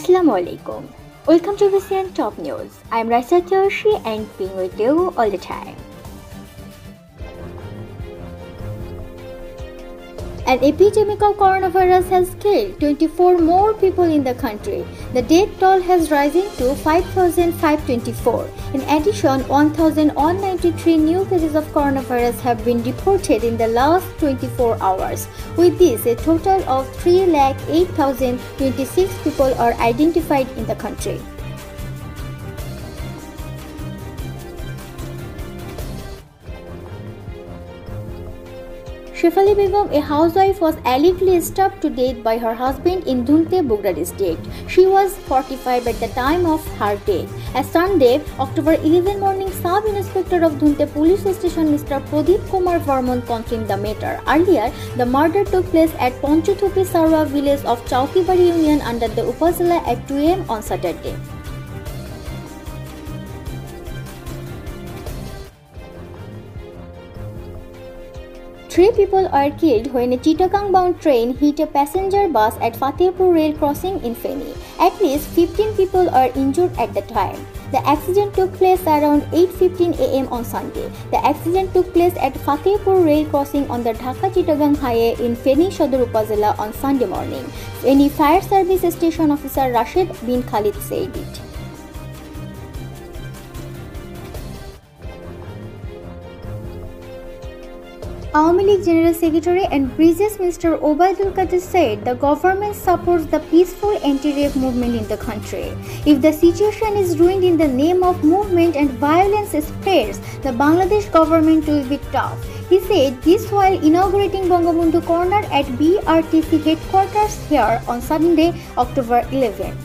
Assalamu alaikum. Welcome to VCN Top News. I'm Raisa Toshi and being with you all the time. An epidemic of coronavirus has killed 24 more people in the country. The death toll has risen to 5,524. In addition, 1,193 new cases of coronavirus have been reported in the last 24 hours. With this, a total of 3,08,026 people are identified in the country. Shefali Begum, a housewife, was allegedly stabbed to death by her husband in Dhunte, Bogra district. She was 45 at the time of her death. As Sunday, October 11 morning, Sub-Inspector of Dhunte Police Station Mr. Pradeep Kumar Varman confirmed the matter. Earlier, the murder took place at Ponchuthupi Sarwa village of Chaukibari Union under the Upazila at 2 am on Saturday. Three people are killed when a Chittagong-bound train hit a passenger bus at Fatehpur rail crossing in Feni. At least 15 people are injured at the time. The accident took place around 8:15 am on Sunday. The accident took place at Fatehpur rail crossing on the Dhaka-Chittagong highway in Feni Sodor Upazila on Sunday morning. Feni Fire Service Station Officer Rashid bin Khalid said it. Awami League General Secretary and Bridges Minister Obaidul Qadir said the government supports the peaceful anti-rape movement in the country. If the situation is ruined in the name of movement and violence spreads, the Bangladesh government will be tough. He said this while inaugurating Bangabandhu Corner at BRTC headquarters here on Sunday, October 11.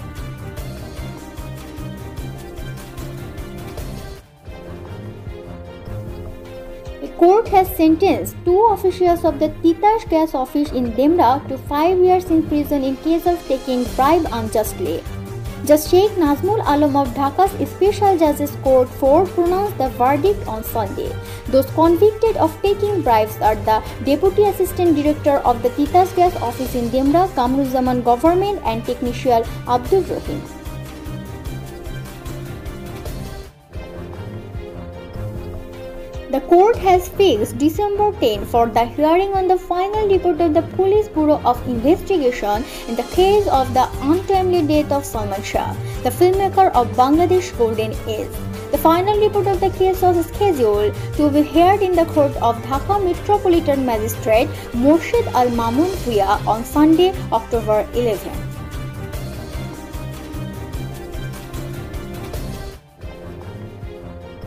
The court has sentenced two officials of the Titas Gas Office in Demra to 5 years in prison in case of taking bribe unjustly. Judge Sheikh Nazmul Alam of Dhaka's Special Judges Court 4 pronounced the verdict on Sunday. Those convicted of taking bribes are the Deputy Assistant Director of the Titas Gas Office in Demra, Kamruzzaman Government, and Technician Abdul Rahim. The court has fixed December 10 for the hearing on the final report of the Police Bureau of Investigation in the case of the untimely death of Salman Shah, the filmmaker of Bangladesh Golden Age. The final report of the case was scheduled to be heard in the court of Dhaka Metropolitan Magistrate Morshid Al Mamun Bhuiya on Sunday, October 11.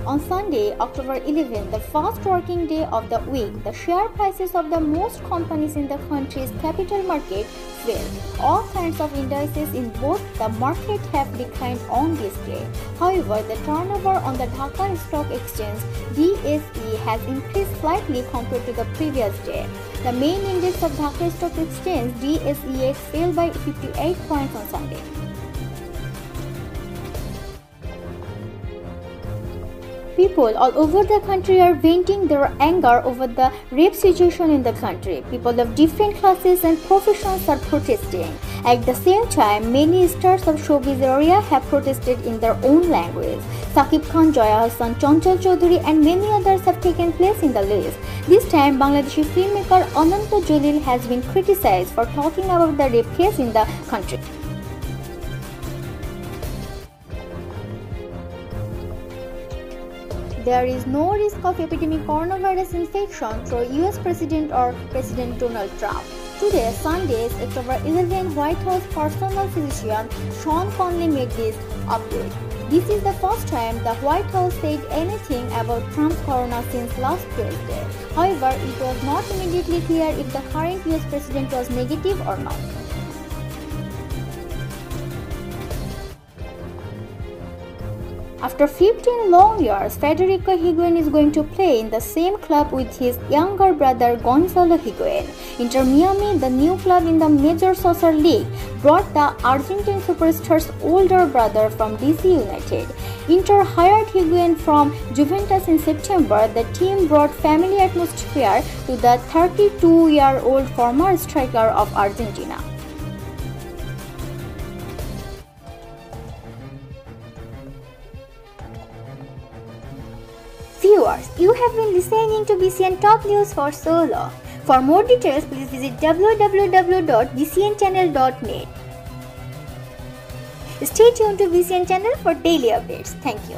On Sunday, October 11, the first working day of the week, the share prices of the most companies in the country's capital market fell. All kinds of indices in both the market have declined on this day. However, the turnover on the Dhaka Stock Exchange (DSE) has increased slightly compared to the previous day. The main index of Dhaka Stock Exchange (DSEX) fell by 58 points on Sunday. People all over the country are venting their anger over the rape situation in the country. People of different classes and professions are protesting. At the same time, many stars of showbiz area have protested in their own language. Saqib Khan, Joya Hassan, Chanchal Chaudhary and many others have taken place in the list. This time, Bangladeshi filmmaker Ananta Jalil has been criticized for talking about the rape case in the country. There is no risk of epidemic coronavirus infection through US President or President Donald Trump. Today, Sunday, October 11, White House personal physician Sean Conley made this update. This is the first time the White House said anything about Trump's corona since last Tuesday. However, it was not immediately clear if the current US President was negative or not. After 15 long years, Federico Higuain is going to play in the same club with his younger brother Gonzalo Higuain. Inter Miami, the new club in the Major Soccer League, brought the Argentine superstar's older brother from DC United. Inter hired Higuain from Juventus in September. The team brought family atmosphere to the 32-year-old former striker of Argentina. viewers, you have been listening to BCN Top News for so long. For more details, please visit www.bcnchannel.net. Stay tuned to BCN channel for daily updates. Thank you.